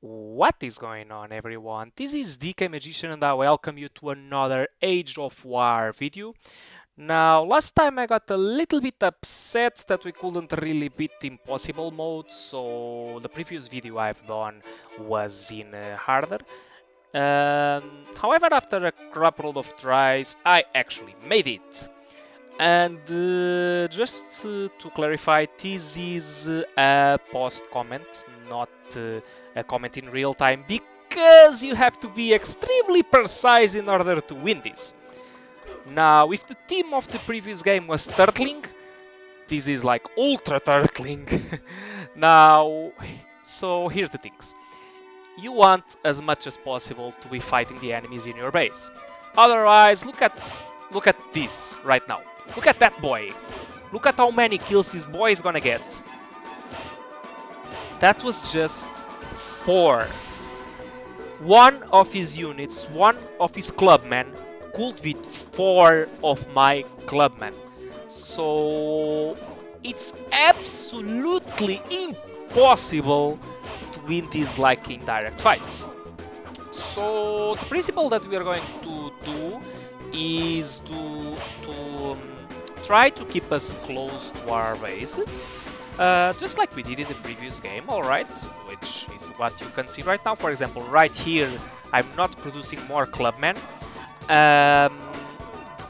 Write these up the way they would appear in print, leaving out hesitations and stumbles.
What is going on, everyone? This is DKmagician and I welcome you to another Age of War video. Now, last time I got a little bit upset that we couldn't really beat impossible mode, so the previous video I've done was in harder. However, after a crap load of tries, I actually made it. And just to clarify, this is a post comment, not a comment in real time, because you have to be extremely precise in order to win this. Now, if the team of the previous game was turtling, this is like ultra turtling. Now, so here's the things. You want as much as possible to be fighting the enemies in your base. Otherwise, look at this right now. Look at that boy. Look at how many kills this boy is gonna get. That was just 4. One of his units, one of his clubmen, could beat 4 of my clubmen. So it's absolutely impossible to win these like indirect fights. So the principle that we are going to do is to try to keep us close to our base, just like we did in the previous game, alright, which is what you can see right now. For example, right here, I'm not producing more clubmen,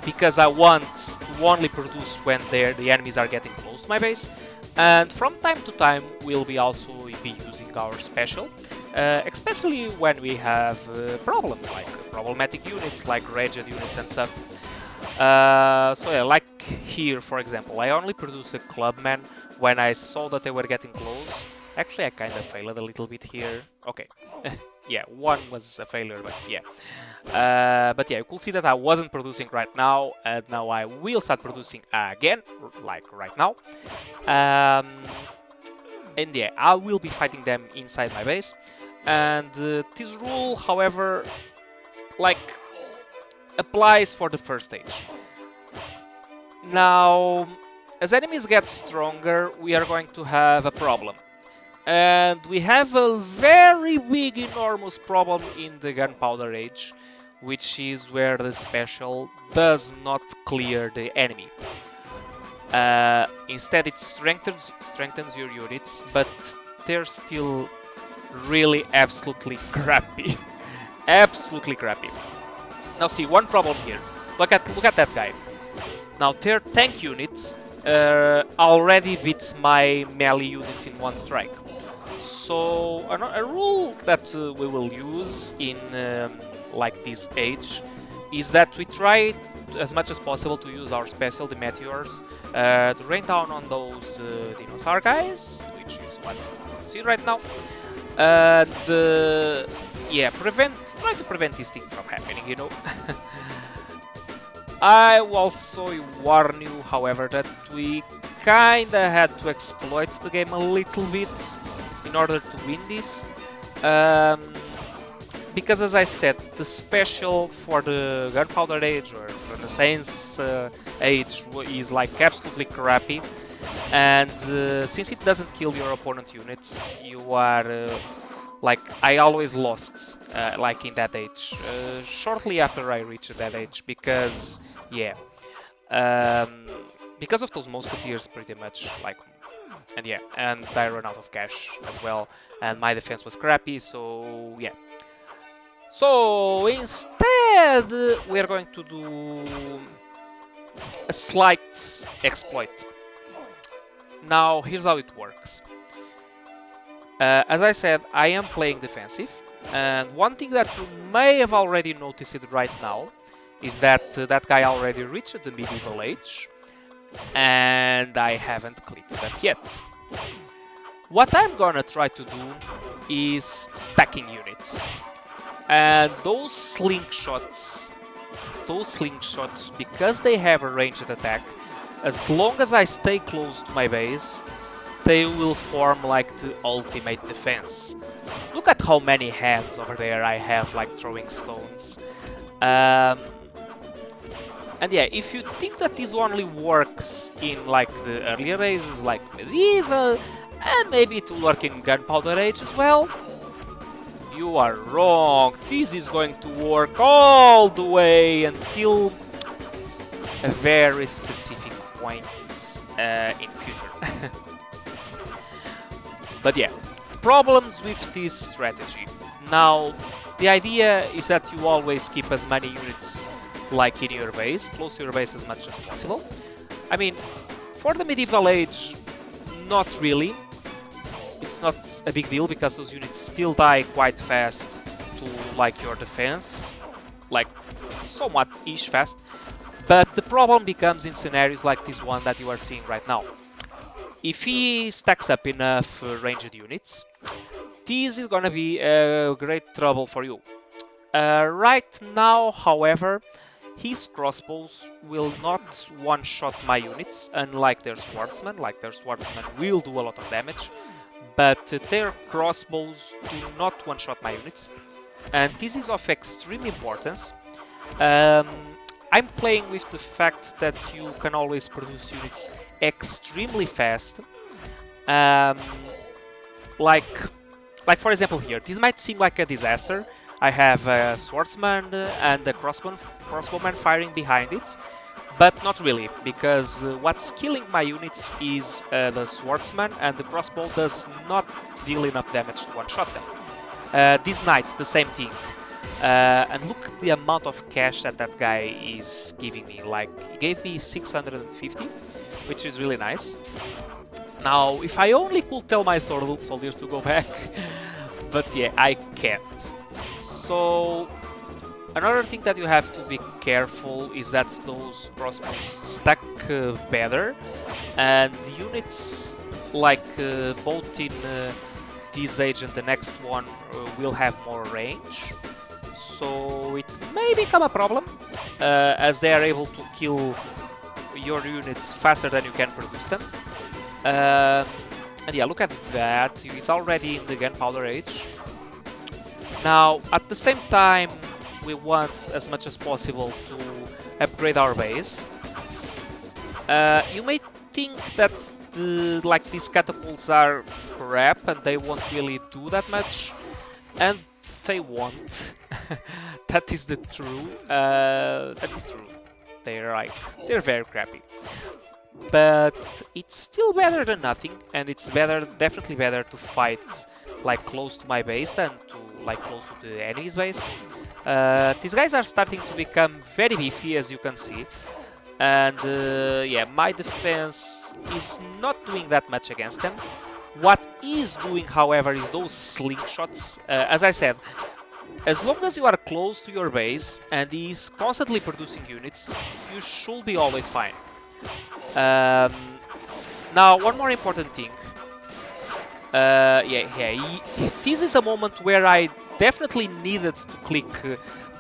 because I want to only produce when the enemies are getting close to my base, and from time to time we'll be also be using our special, especially when we have problems like problematic units like raged units and stuff. So yeah, like here for example, I only produced a clubman when I saw that they were getting close. Actually, I kind of failed a little bit here. Okay, yeah, one was a failure, but yeah. But yeah, you could see that I wasn't producing right now, and now I will start producing again, like right now. And yeah, I will be fighting them inside my base. And this rule, however, like, applies for the first stage. Now, as enemies get stronger, we are going to have a problem. And we have a very big, enormous problem in the Gunpowder Age, which is where the special does not clear the enemy. Instead, it strengthens your units, but they're still really absolutely crappy. Absolutely crappy. Now see, one problem here. Look at that guy. Now their tank units already beats my melee units in one strike. So a rule that we will use in like this age is that we try as much as possible to use our special, the meteors, to rain down on those dinosaur guys, which is what you see right now, and yeah, try to prevent this thing from happening, you know. I also warn you, however, that we kinda had to exploit the game a little bit in order to win this. Because as I said, the special for the Gunpowder Age or Renaissance Age is like absolutely crappy. And since it doesn't kill your opponent units, you are like, I always lost like in that age, shortly after I reached that age, because yeah, because of those musketeers pretty much, like, and yeah, and I ran out of cash as well, and my defense was crappy, so yeah. So instead we are going to do a slight exploit. Now here's how it works. As I said, I am playing defensive, and one thing that you may have already noticed right now is that that guy already reached the medieval age, and I haven't clicked that yet. What I'm gonna try to do is stacking units, and those slingshots, because they have a ranged attack, as long as I stay close to my base, they will form like the ultimate defense. Look at how many hands over there I have, like throwing stones. And yeah, if you think that this only works in like the earlier ages, like medieval, and maybe it will work in Gunpowder Age as well, you are wrong. This is going to work all the way until a very specific point in future. But yeah, problems with this strategy. Now, the idea is that you always keep as many units like in your base, close to your base as much as possible. I mean, for the medieval age, not really. It's not a big deal because those units still die quite fast to like your defense, like somewhat-ish fast. But the problem becomes in scenarios like this one that you are seeing right now. If he stacks up enough ranged units, this is gonna be a great trouble for you. Right now, however, his crossbows will not one-shot my units, unlike their swordsmen. Like their swordsmen will do a lot of damage, but their crossbows do not one-shot my units, and this is of extreme importance. I'm playing with the fact that you can always produce units extremely fast. Like for example here, this might seem like a disaster. I have a swordsman and a crossbowman firing behind it, but not really, because what's killing my units is the swordsman, and the crossbow does not deal enough damage to one-shot them. These knights, the same thing. And look at the amount of cash that that guy is giving me. Like, he gave me 650, which is really nice. Now, if I only could tell my soldiers to go back, but yeah, I can't. So, another thing that you have to be careful is that those crossbows stack better, and units like both in this age and the next one will have more range. So it may become a problem, as they are able to kill your units faster than you can produce them. And yeah, look at that, it's already in the gunpowder age. Now, at the same time, we want as much as possible to upgrade our base. You may think that these catapults are crap and they won't really do that much, and they won't. That is the true. That is true. They're very crappy. But it's still better than nothing, and it's definitely better to fight like close to my base than to like close to the enemy's base. These guys are starting to become very beefy, as you can see, and yeah, my defense is not doing that much against them. What is doing, however, is those slingshots. As I said, as long as you are close to your base and he's constantly producing units, you should be always fine. Now, one more important thing. This is a moment where I definitely needed to click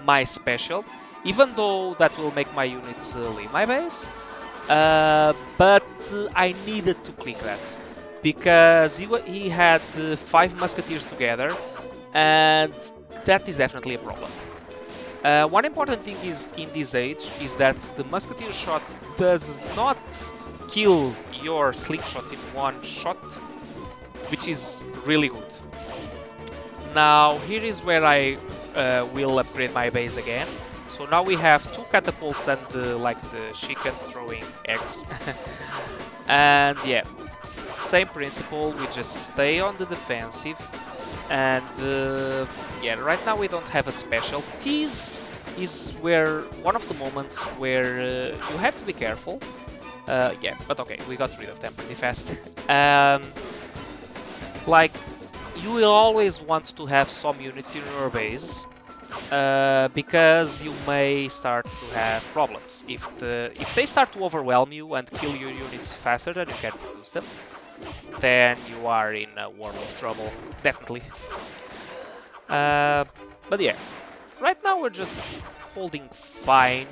my special, even though that will make my units leave my base. But I needed to click that, because he had 5 musketeers together, and that is definitely a problem. One important thing is in this age is that the musketeer shot does not kill your slingshot in one shot, which is really good. Now here is where I will upgrade my base again. So now we have 2 catapults and like the chicken throwing eggs. And yeah, same principle, we just stay on the defensive. And yeah, right now we don't have a special. This is where one of the moments where you have to be careful. Yeah, but okay, we got rid of them pretty fast. Like, you will always want to have some units in your base, because you may start to have problems. If they start to overwhelm you and kill your units faster than you can produce them, then you are in a world of trouble, definitely. But yeah, right now we're just holding fine.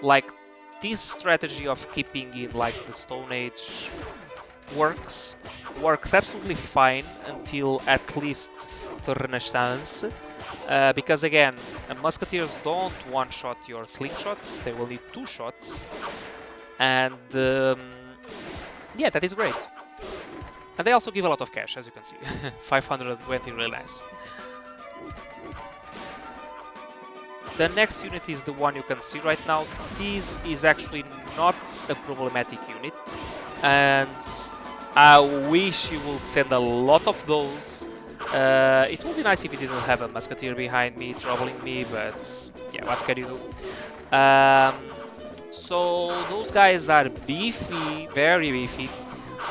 Like, this strategy of keeping in like the Stone Age works absolutely fine until at least the Renaissance, because again, musketeers don't one-shot your slingshots, they will need 2 shots, and yeah, that is great. And they also give a lot of cash, as you can see. 520, really nice. The next unit is the one you can see right now. This is actually not a problematic unit, and I wish you would send a lot of those. It would be nice if it didn't have a musketeer behind me, troubling me, but yeah, what can you do? So those guys are beefy, very beefy,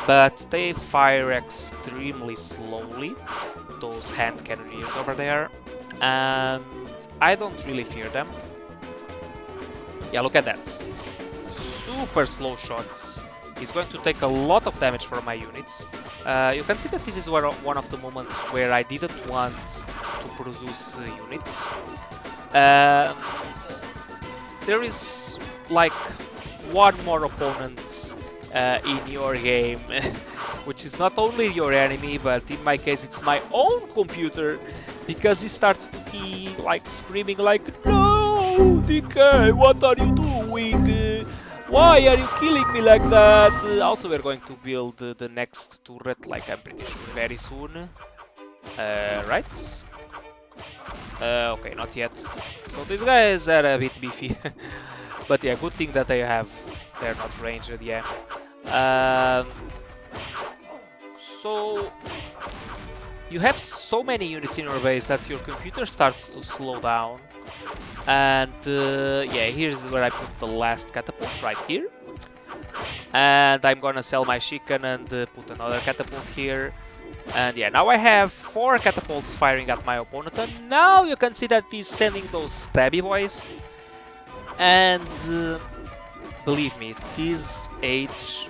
but they fire extremely slowly, those hand cannoneers over there, and I don't really fear them. Yeah, look at that. Super slow shots. He's going to take a lot of damage from my units. You can see that this is one of the moments where I didn't want to produce units. There is like one more opponent in your game, which is not only your enemy, but in my case it's my own computer, because he starts to be like screaming like, "No, DK, what are you doing? Why are you killing me like that?" Also, we're going to build the next turret, like I'm pretty sure very soon. Right? Okay, not yet. So these guys are a bit beefy. But yeah, good thing that they're not ranged, yeah. So you have so many units in your base that your computer starts to slow down. And yeah, here's where I put the last catapult, right here. And I'm gonna sell my chicken and put another catapult here. And yeah, now I have 4 catapults firing at my opponent, and now you can see that he's sending those stabby boys. And believe me, this age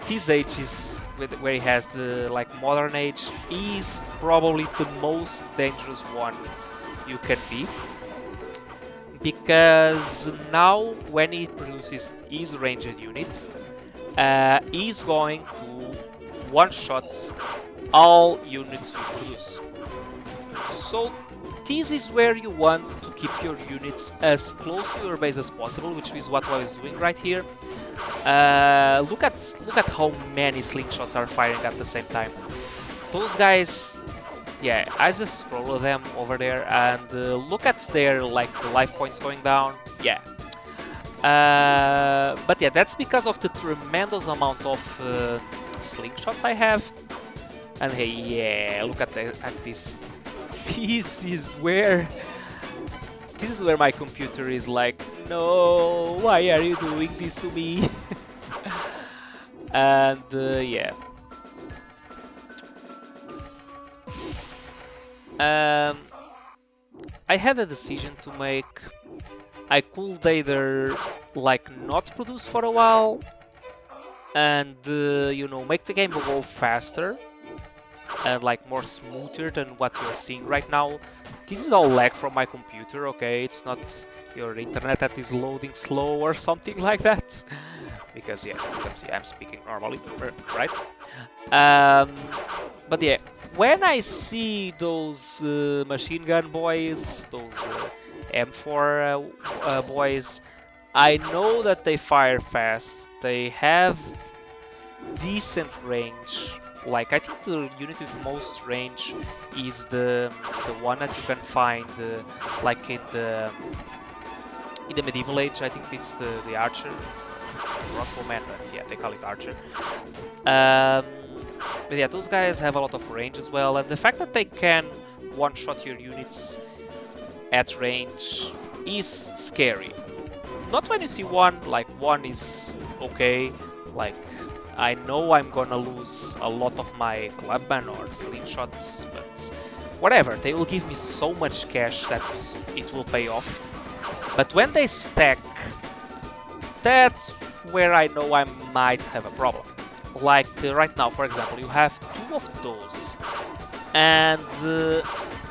is where he has the like modern age is probably the most dangerous one you can be, because now when he produces his ranged unit, he's going to one-shot all units you produce. So this is where you want to keep your units as close to your base as possible, which is what I was doing right here. Look at how many slingshots are firing at the same time. Those guys, yeah, I just scroll them over there and look at their like life points going down. Yeah. But yeah, that's because of the tremendous amount of slingshots I have. And hey, yeah, look at this. This is where my computer is like, no, why are you doing this to me? And yeah. I had a decision to make. I could either like not produce for a while and you know, make the game go faster and like more smoother than what you're seeing right now. This is all lag from my computer, okay? It's not your internet that is loading slow or something like that. Because yeah, you can see I'm speaking normally, right? But yeah, when I see those machine gun boys, those M4 boys, I know that they fire fast. They have decent range. Like, I think the unit with most range is the one that you can find like in the medieval age. I think it's the archer, crossbowman, but yeah, they call it archer. But yeah, those guys have a lot of range as well, and the fact that they can one-shot your units at range is scary. Not when you see one, like one is okay, like I know I'm gonna lose a lot of my clubman or slingshots, but whatever, they will give me so much cash that it will pay off. But when they stack, that's where I know I might have a problem. Like right now, for example, you have 2 of those, and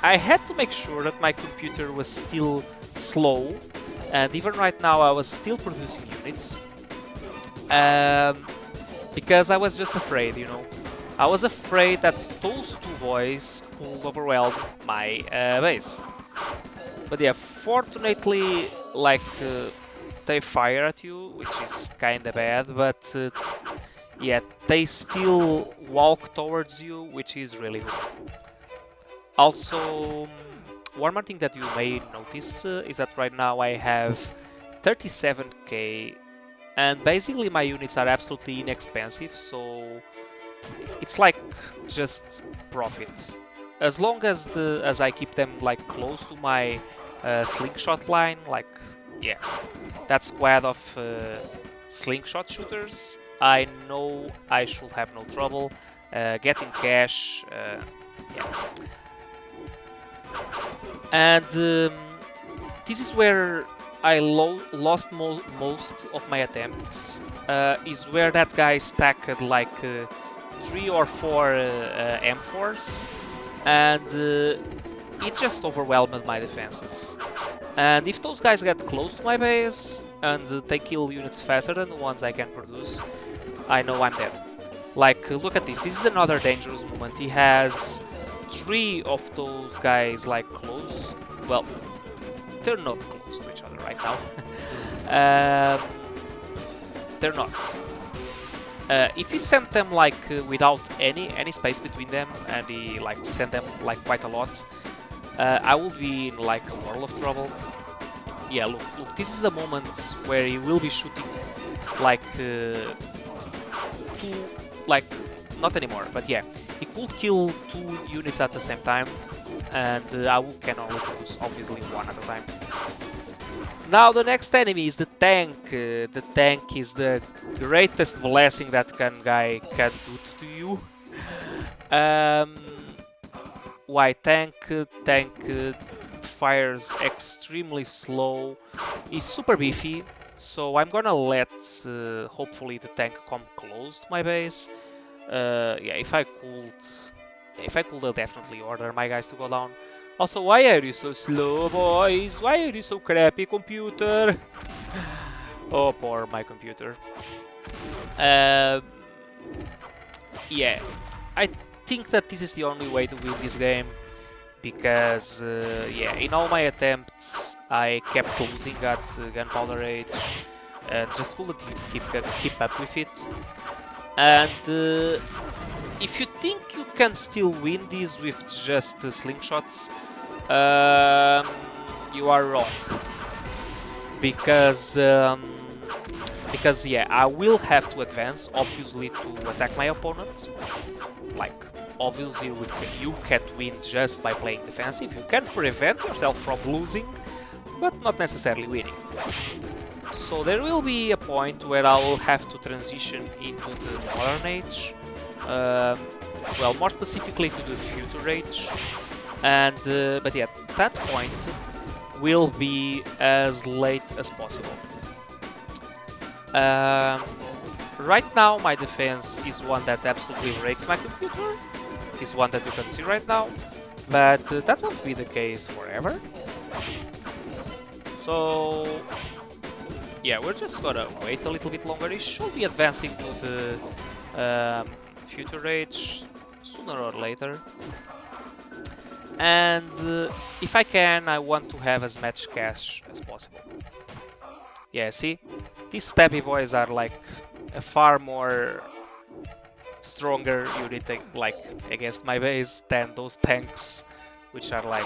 I had to make sure that my computer was still slow, and even right now I was still producing units. Because I was just afraid, you know. I was afraid that those 2 boys could overwhelm my base. But yeah, fortunately, like, they fire at you, which is kinda bad, but yet they still walk towards you, which is really good. Also, one more thing that you may notice is that right now I have 37k, and basically my units are absolutely inexpensive, so it's like just profit. As long as I keep them like close to my slingshot line, like yeah, that squad of slingshot shooters, I know I should have no trouble getting cash. Yeah. And this is where I lost most of my attempts. Is where that guy stacked like 3 or 4 M4s, and it just overwhelmed my defenses. And if those guys get close to my base and they kill units faster than the ones I can produce, I know I'm dead. Like, look at this. This is another dangerous moment. He has 3 of those guys like close. Well, they're not close to each other right now. They're not. If he sent them like without any space between them, and he like sent them like quite a lot, I would be in like a world of trouble. Yeah, look, this is a moment where he will be shooting like 2, like not anymore, but yeah, he could kill 2 units at the same time, and I can only produce obviously 1 at a time. Now the next enemy is the tank. The tank is the greatest blessing that guy can do to you. Why tank? Tank fires extremely slow. He's super beefy, so I'm gonna let hopefully the tank come close to my base. Yeah, if I could, I'll definitely order my guys to go down. Also, why are you so slow, boys? Why are you so crappy, computer? Oh, poor my computer. Yeah, I think that this is the only way to win this game, because yeah, in all my attempts I kept losing at Gunpowder Age and just couldn't keep up with it. And if you think you can still win this with just slingshots, you are wrong. Because yeah, I will have to advance, obviously, to attack my opponent. Like, obviously, you can't win just by playing defensive. You can prevent yourself from losing, but not necessarily winning. So there will be a point where I will have to transition into the Modern Age. Well, more specifically to the Future Age. And but yeah, that point will be as late as possible. Right now, my defense is one that absolutely breaks my computer. Is one that you can see right now, but that won't be the case forever. So yeah, we're just gonna wait a little bit longer. It should be advancing to the Future Age sooner or later. And if I can, I want to have as much cash as possible. Yeah, see? These stabby boys are like a far more stronger unit like against my base than those tanks, which are like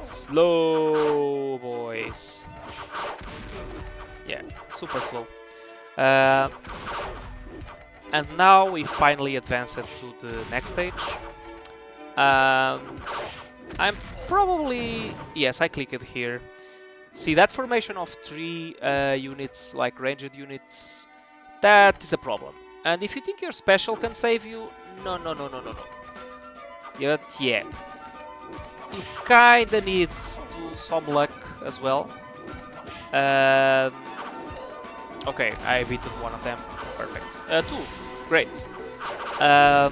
slow boys. Yeah, super slow. And now we finally advanced to the next stage. I'm probably... Yes, I clicked here. See, that formation of 3 units, like ranged units, that is a problem. And if you think your special can save you, no. But yeah, you kinda needs some luck as well. Okay, I beat one of them. Perfect. 2. Great. Yeah,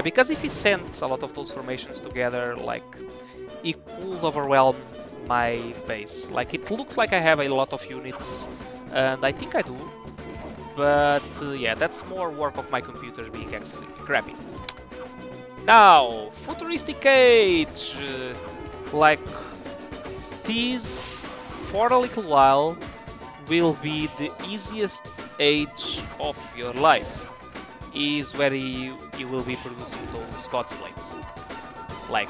because if he sends a lot of those formations together, like, it could overwhelm my base. Like, it looks like I have a lot of units, and I think I do. But yeah, that's more work of my computer being actually crappy. Now, Futuristic Age! Like, this, for a little while, will be the easiest age of your life is where you will be producing those God's Blades. Like,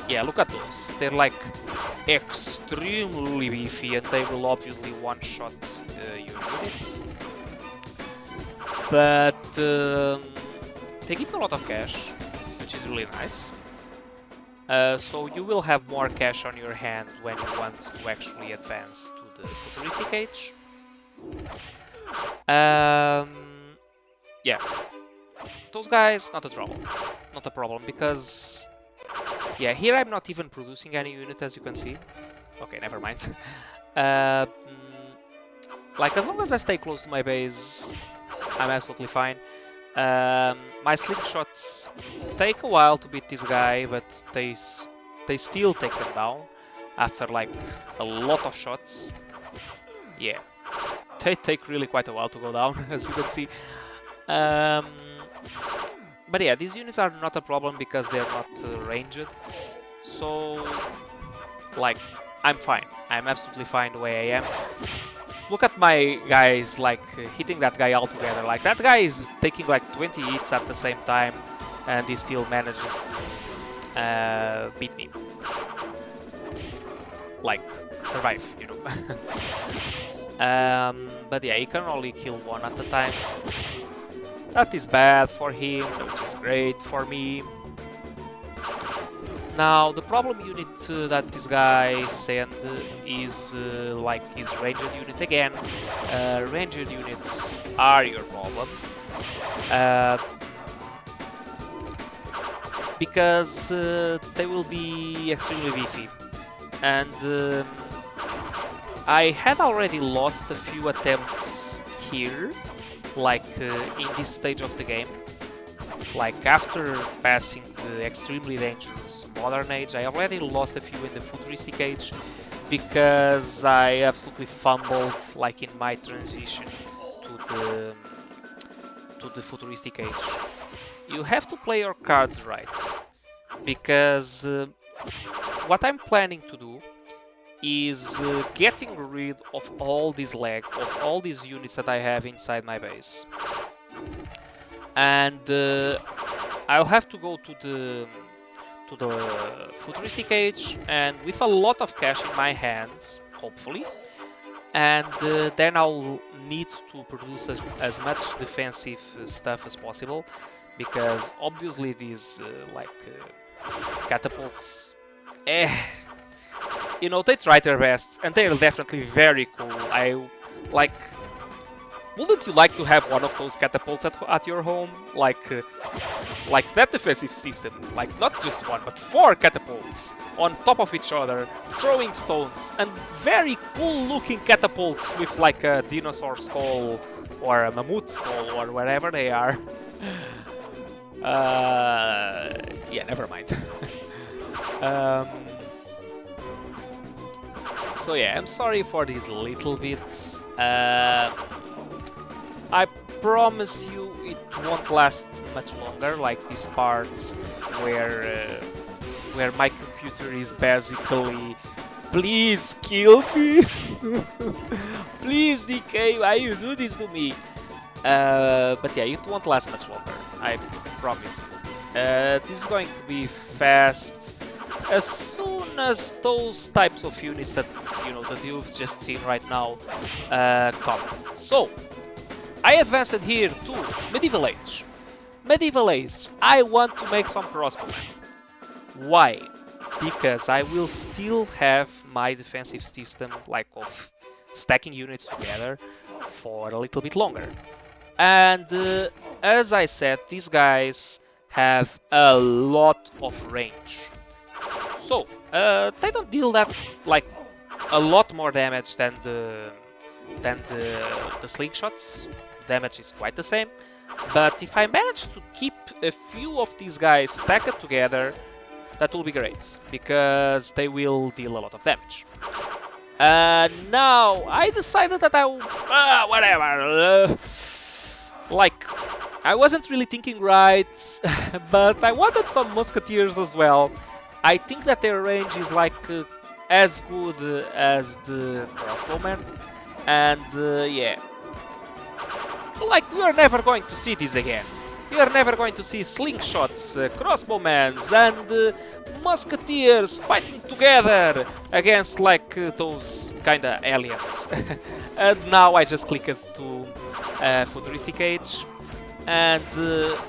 yeah, look at those. They're like extremely beefy and they will obviously one-shot your units. But they give you a lot of cash, which is really nice. So you will have more cash on your hand when you want to actually advance to the futuristic age. Yeah, those guys, not a problem, because yeah, here I'm not even producing any unit, as you can see. Okay, never mind. Like, as long as I stay close to my base, I'm absolutely fine. My slingshots take a while to beat this guy, but they still take them down after like a lot of shots. Yeah, they take really quite a while to go down, as you can see. But yeah, these units are not a problem because they're not ranged. So, like, I'm fine. I'm absolutely fine the way I am. Look at my guys, like, hitting that guy all together. Like, that guy is taking like 20 hits at the same time, and he still manages to beat me. Like, survive, you know. But yeah, he can only kill one at a time, so that is bad for him, which is great for me. Now, the problem unit that this guy sent is like his ranged unit again. Ranged units are your problem. Because they will be extremely beefy. And I had already lost a few attempts here, like in this stage of the game. Like, after passing the extremely dangerous modern age, I already lost a few in the futuristic age because I absolutely fumbled, like, in my transition to the futuristic age. You have to play your cards right, because what I'm planning to do is getting rid of all this lag, of all these units that I have inside my base. And I'll have to go to the futuristic age, and with a lot of cash in my hands, hopefully, and then I'll need to produce as much defensive stuff as possible, because obviously these catapults, you know, they try their best, and they're definitely very cool. Wouldn't you like to have one of those catapults at your home? Like that defensive system. Like, not just one, but 4 catapults on top of each other, throwing stones, and very cool looking catapults with like a dinosaur skull or a mammoth skull or wherever they are. Yeah, never mind. So yeah, I'm sorry for these little bits. I promise you it won't last much longer, like these parts where my computer is basically, please kill me, please DK, why you do this to me? But yeah, it won't last much longer, I promise you. This is going to be fast as soon as those types of units that, you know, that you've just seen right now come. So, I advanced here to Medieval Age. Medieval Age, I want to make some crossbowmen. Why? Because I will still have my defensive system, like, of stacking units together for a little bit longer. And as I said, these guys have a lot of range. So, they don't deal that, like, a lot more damage than the slingshots. Damage is quite the same, but if I manage to keep a few of these guys stacked together, that will be great, because they will deal a lot of damage. Now, I decided that whatever, like, I wasn't really thinking right, but I wanted some musketeers as well. I think that their range is like as good as the crossbowmen, and yeah. like, we are never going to see this again. We are never going to see slingshots, crossbowmen, and musketeers fighting together against like those kinda aliens. And now I just clicked to futuristic age. And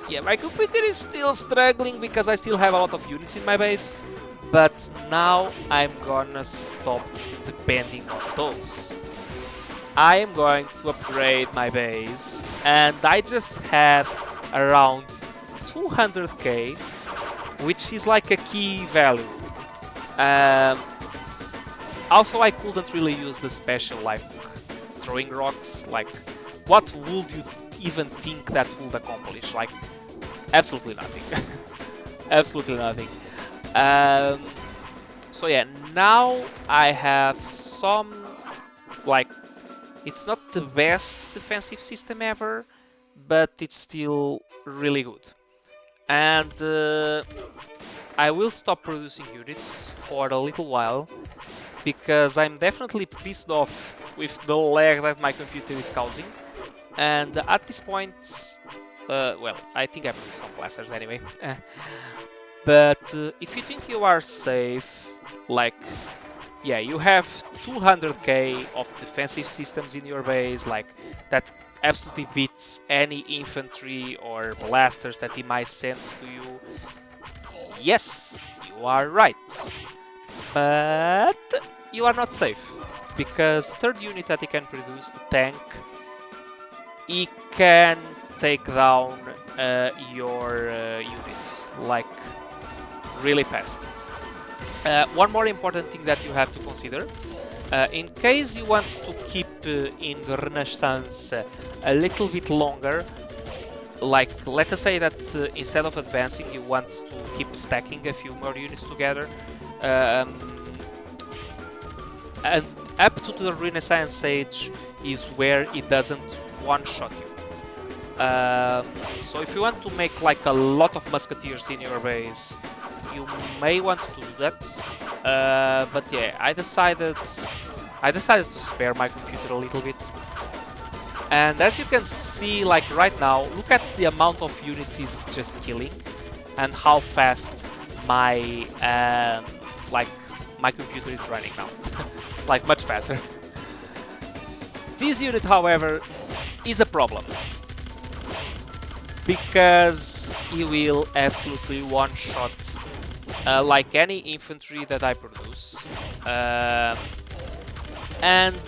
yeah, my computer is still struggling because I still have a lot of units in my base. But now I'm gonna stop depending on those. I am going to upgrade my base, and I just had around 200k, which is like a key value. Also, I couldn't really use the special like throwing rocks. Like, what would you even think that would accomplish? Like, absolutely nothing. Absolutely nothing. So yeah, now I have some, like, it's not the best defensive system ever, but it's still really good. And I will stop producing units for a little while, because I'm definitely pissed off with the lag that my computer is causing. And at this point, well, I think I produced some blasters anyway. But if you think you are safe, like, yeah, you have 200k of defensive systems in your base, like, that absolutely beats any infantry or blasters that he might send to you. Yes, you are right. But you are not safe, because the third unit that he can produce, the tank, he can take down your units, like, really fast. One more important thing that you have to consider, in case you want to keep in the Renaissance a little bit longer, like, let us say that instead of advancing you want to keep stacking a few more units together, and up to the Renaissance age is where it doesn't one-shot you. So if you want to make like a lot of musketeers in your base, you may want to do that. But yeah, I decided to spare my computer a little bit. And as you can see, like right now, look at the amount of units he's just killing, and how fast my my computer is running now. Like, much faster. This unit, however, is a problem, because he will absolutely one-shot like any infantry that I produce. And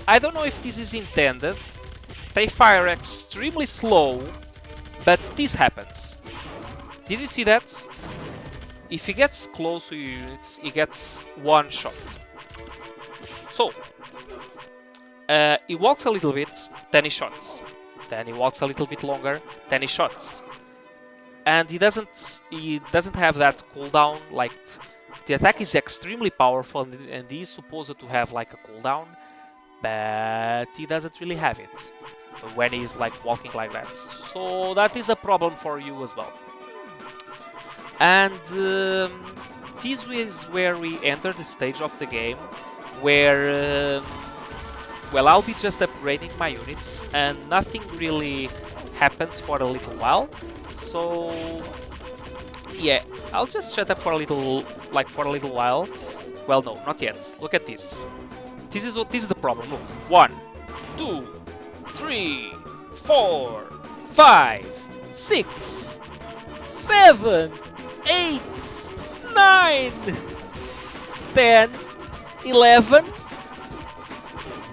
I don't know if this is intended. They fire extremely slow, but this happens. Did you see that? If he gets close to your units, he gets one shot. So, he walks a little bit, then he shots. Then he walks a little bit longer, then he shots. And he doesn't have that cooldown. Like, the attack is extremely powerful, and he is supposed to have like a cooldown, but he doesn't really have it when he's like walking like that. So that is a problem for you as well. And this is where we enter the stage of the game where, well, I'll be just upgrading my units and nothing really happens for a little while. So yeah, I'll just shut up for a little while. Well, no, not yet. Look at this. This is the problem. Look. 1, 2, 3, 4, 5, 6, 7, 8, 9, 10, 11,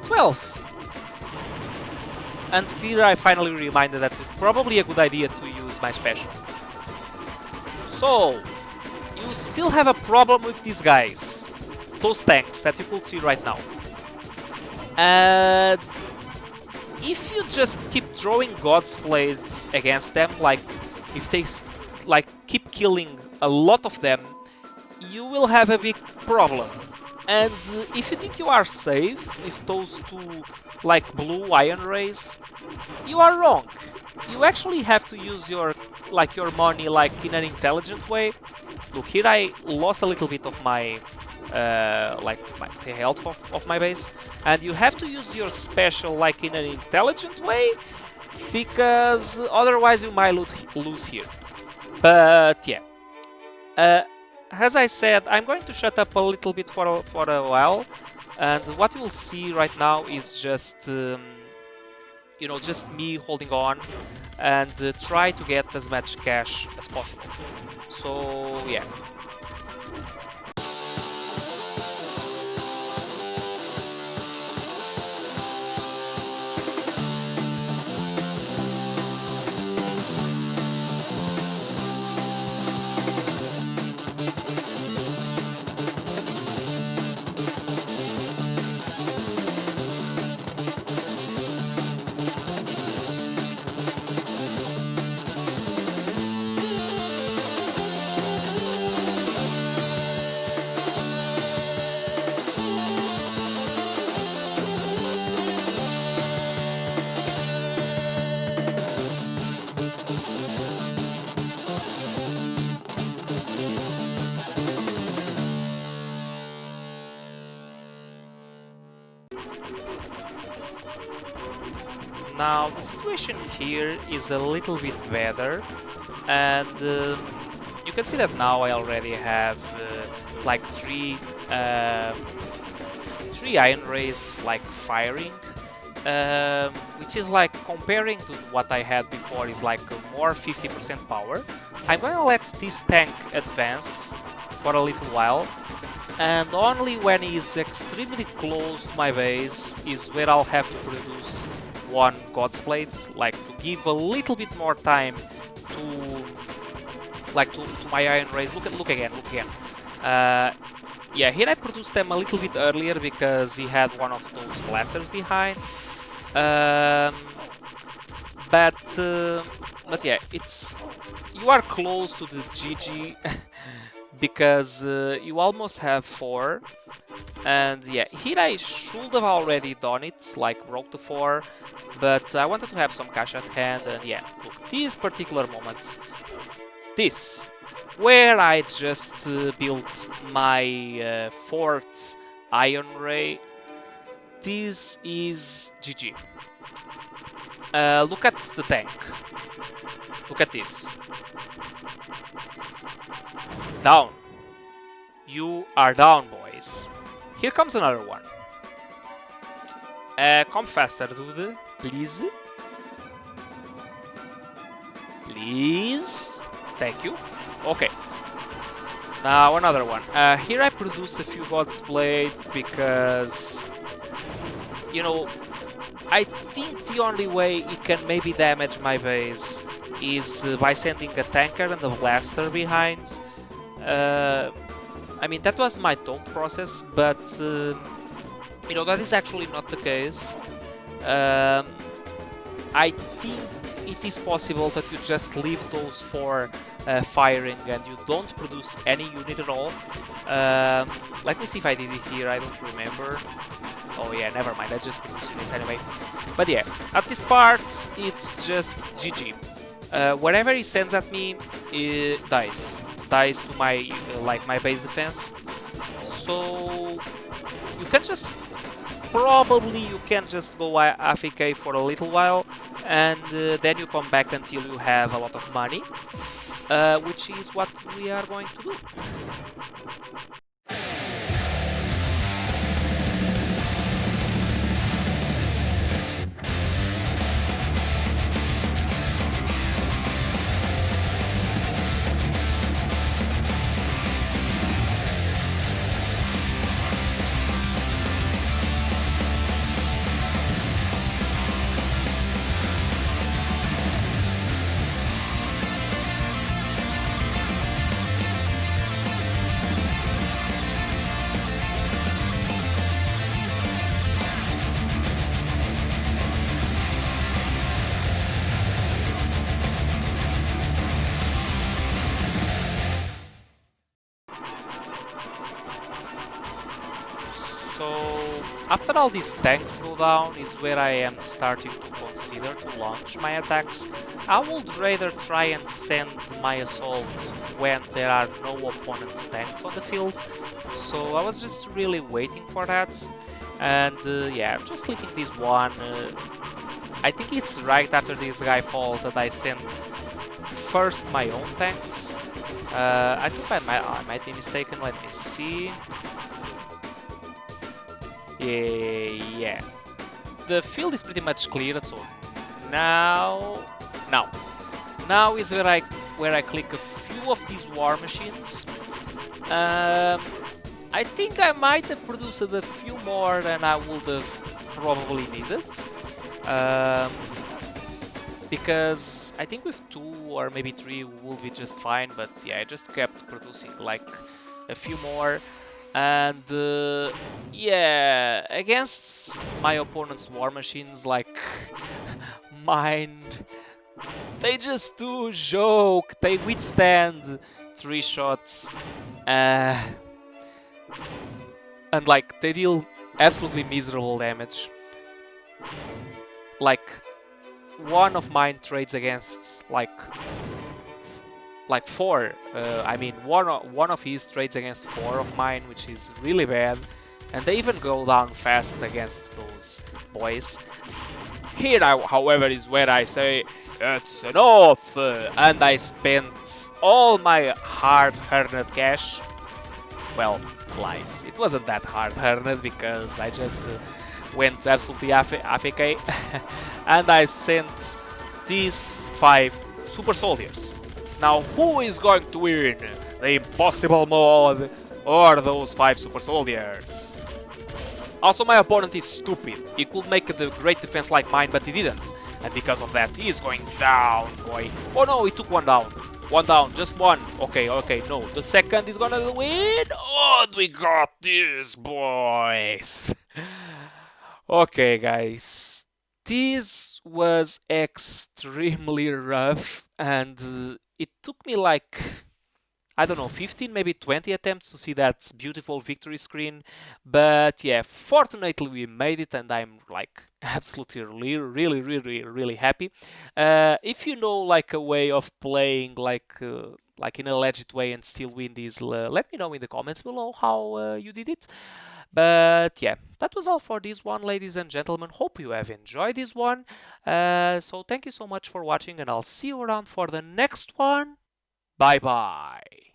12. And here I finally reminded that it's probably a good idea to use my special. So, you still have a problem with these guys. Those tanks that you could see right now. And if you just keep throwing God's Blades against them, like if they keep killing a lot of them, you will have a big problem. And if you think you are safe with those two like blue iron rays, you are wrong. You actually have to use your money like in an intelligent way. Look, here I lost a little bit of my like the health of my base, and you have to use your special like in an intelligent way, because otherwise you might lose here. But yeah, as I said, I'm going to shut up a little bit for a while, and what you'll see right now is just you know, just me holding on and try to get as much cash as possible. So yeah. Now the situation here is a little bit better, and you can see that now I already have like three iron rays like firing, which is like comparing to what I had before is like more 50% power. I'm gonna let this tank advance for a little while, and only when he's extremely close to my base is where I'll have to produce one God's Blade, like to give a little bit more time to my iron rays. Look again. Yeah, here I produced them a little bit earlier because he had one of those blasters behind. But yeah, you are close to the GG because you almost have 4. And yeah, here I should have already done it, like broke the 4, but I wanted to have some cash at hand, and yeah, look, this particular moment, this, where I just built my 4th Iron Ray, this is GG. Look at the tank, look at this, down, you are down, boys. Here comes another one. Come faster, dude. Please. Please. Thank you. Okay. Now another one. Here I produce a few God's Blade because, you know, I think the only way it can maybe damage my base is by sending a tanker and a blaster behind. I mean, that was my thought process, but you know, that is actually not the case. I think it is possible that you just leave those 4 firing and you don't produce any unit at all. Let me see if I did it here, I don't remember. Oh yeah, never mind, I just produced units anyway. But yeah, at this part, it's just GG. Whatever he sends at me, it dies to my my base defense. So you can just you can just go AFK for a little while, and then you come back until you have a lot of money, which is what we are going to do. after all these tanks go down is where I am starting to consider to launch my attacks. I would rather try and send my assault when there are no opponent tanks on the field. So I was just really waiting for that. And yeah, I'm just leaving this one. I think it's right after this guy falls that I send first my own tanks. I think I might be mistaken. Let me see. Yeah. The field is pretty much cleared, so now is where I click a few of these war machines. I think I might have produced a few more than I would have probably needed. Because I think with 2 or maybe 3 will be just fine, but yeah, I just kept producing like a few more. And yeah, against my opponent's war machines like mine, they just do joke. They withstand 3 shots, and like they deal absolutely miserable damage. Like one of mine trades against like 4. I mean, one of his trades against 4 of mine, which is really bad. And they even go down fast against those boys. Here, however, is where I say, it's enough! And I spent all my hard-earned cash. Well, lies. It wasn't that hard-earned because I just went absolutely AFK. And I sent these 5 super soldiers. Now, who is going to win? The impossible mode or those 5 super soldiers? Also, my opponent is stupid. He could make a great defense like mine, but he didn't. And because of that, he is going down, boy. Oh no, he took 1 down. 1 down, just 1. Okay, no. The second is gonna win. Oh, we got this, boys. Okay, guys. This was extremely rough, and it took me like, I don't know, 15, maybe 20 attempts to see that beautiful victory screen. But yeah, fortunately we made it, and I'm like absolutely really happy. If you know like a way of playing like in a legit way and still win these, let me know in the comments below how you did it. But yeah, that was all for this one, ladies and gentlemen. Hope you have enjoyed this one. So thank you so much for watching, and I'll see you around for the next one. Bye bye.